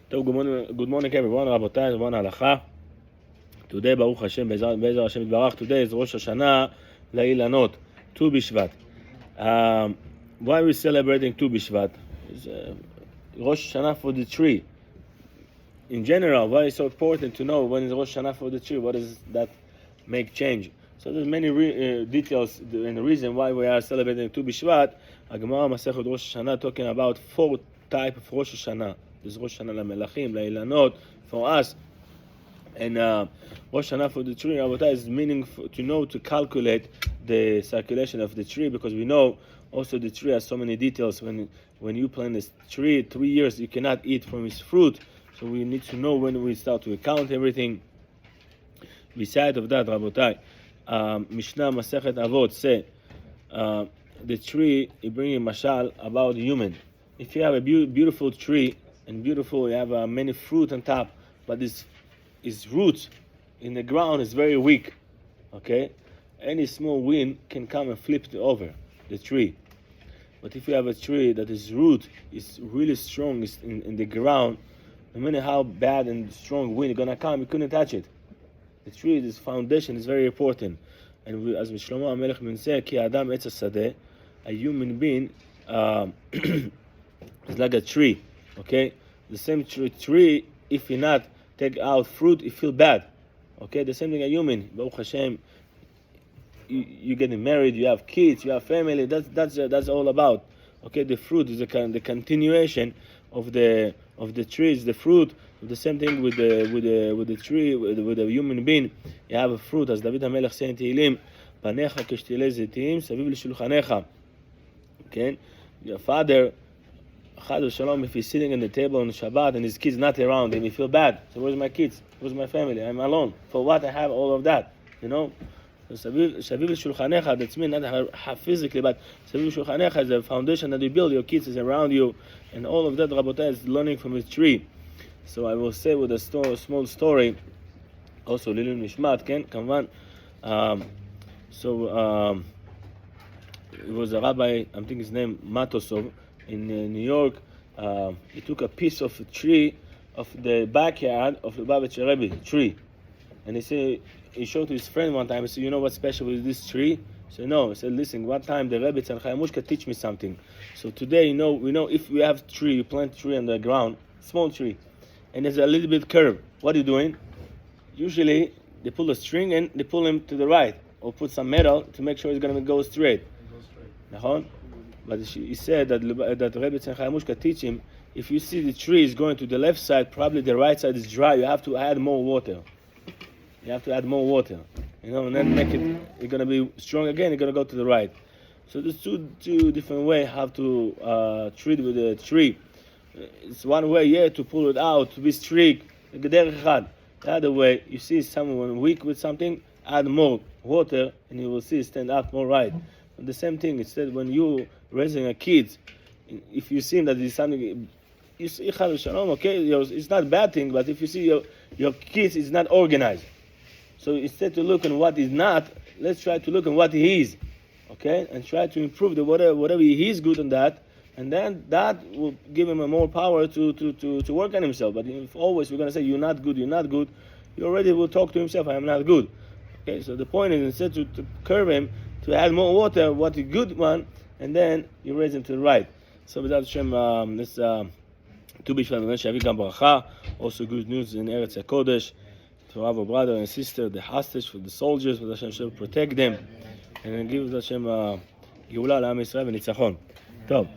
Good morning everyone, רבותיי, רבון ההלכה. Today, Baruch Hashem, Be'ezer Hashem Yitbarach, today is Rosh Hashanah La'ilanot, Tu B'Shvat. Why are we celebrating Tu B'Shvat? It's Rosh Hashanah for the tree. In general, why is it so important to know when is Rosh Hashanah for the tree? What does that make change? So there's many details and the reason why we are celebrating Tu B'Shvat. Gemara Masechet Rosh Hashanah talking about 4 types of Rosh Hashanah. There's Rosh Hashanah LaMelachim, La'ilanot, for us. And Rosh Hashanah for the tree, Rabotai, is meaning to calculate the circulation of the tree, because we know also the tree has so many details. When you plant this tree, 3 years you cannot eat from its fruit. So we need to know when we start to count everything. Beside of that, Rabotai, Mishnah Masechet Avot say the tree is bringing mashal about human. If you have a beautiful tree and you have many fruit on top, but its roots in the ground is very weak, okay? Any small wind can come and flip it over the tree. But if you have a tree that its root is really strong in the ground, no matter how bad and strong wind is gonna come, you couldn't touch it. The tree, this foundation is very important. And as Shlomo HaMelech will say, Ki Adam Etz HaSadeh, a human being is like a tree, okay? The same tree, if you not take out fruit, you feel bad, okay? The same thing a human. Baruch Hashem, you getting married, you have kids, you have family. That's all about, okay? The fruit is the continuation of the trees. The fruit, the same thing with the tree, with the human being. You have a fruit, as David HaMelech said in Tehillim, Panecha k'shtile zetim saviv l'shulchanecha. Okay, your father, Chad Shalom, if he's sitting on the table on Shabbat and his kids not around him, he feel bad. So where's my kids? Where's my family? I'm alone. For what I have all of that? You know? So Shaviv Shulchanecha, that's mean not physically, but Shaviv Shulchanecha is the foundation that you build. Your kids is around you, and all of that, Rabotai, is learning from the tree. So I will say with a small story, also Lilun Mishmat, Ken, Kamvan. It was a rabbi, I think his name Matosov, in New York. He took a piece of a tree of the backyard of the Lubavitcher Rebbe tree, and he showed to his friend one time. He said, "You know what's special with this tree?" He said, "No." He said, "Listen, one time the Rebbe Tzal Chayamushka teach me something. So today, we know if we have tree, you plant tree on the ground, small tree, and there's a little bit curve. What are you doing? Usually they pull a string and they pull him to the right, or put some metal to make sure it's going to go straight. But he said that Rebbe Tzal Chayamushka teach him, if you see the tree is going to the left side, probably the right side is dry. You have to add more water. And then make it's going to be strong again. You're going to go to the right. So there's two different ways how to treat with the tree. It's one way, to pull it out, to be strict. The other way, you see someone weak with something, add more water, and you will see it stand up more right. And the same thing, instead when you raising a kid, if you see that it's something, you see Shalom, okay, it's not a bad thing, but if you see your kid is not organized, so instead to look at what is not, let's try to look at what he is, okay, and try to improve whatever he is good on that, and then that will give him a more power to work on himself. But if always we're going to say you're not good, he already will talk to himself, I am not good. Okay, so the point is instead to curve him, to add more water, what a good one, and then you raise him to the right. So without Hashem, this Tu B'Shvat Shavi Gam Bracha. Also good news in Eretz HaKodesh to our brother and sister, the hostage for the soldiers, for Hashem shall protect them, and give Hashem Geula L'Am Yisrael v'Nitzachon. Tov.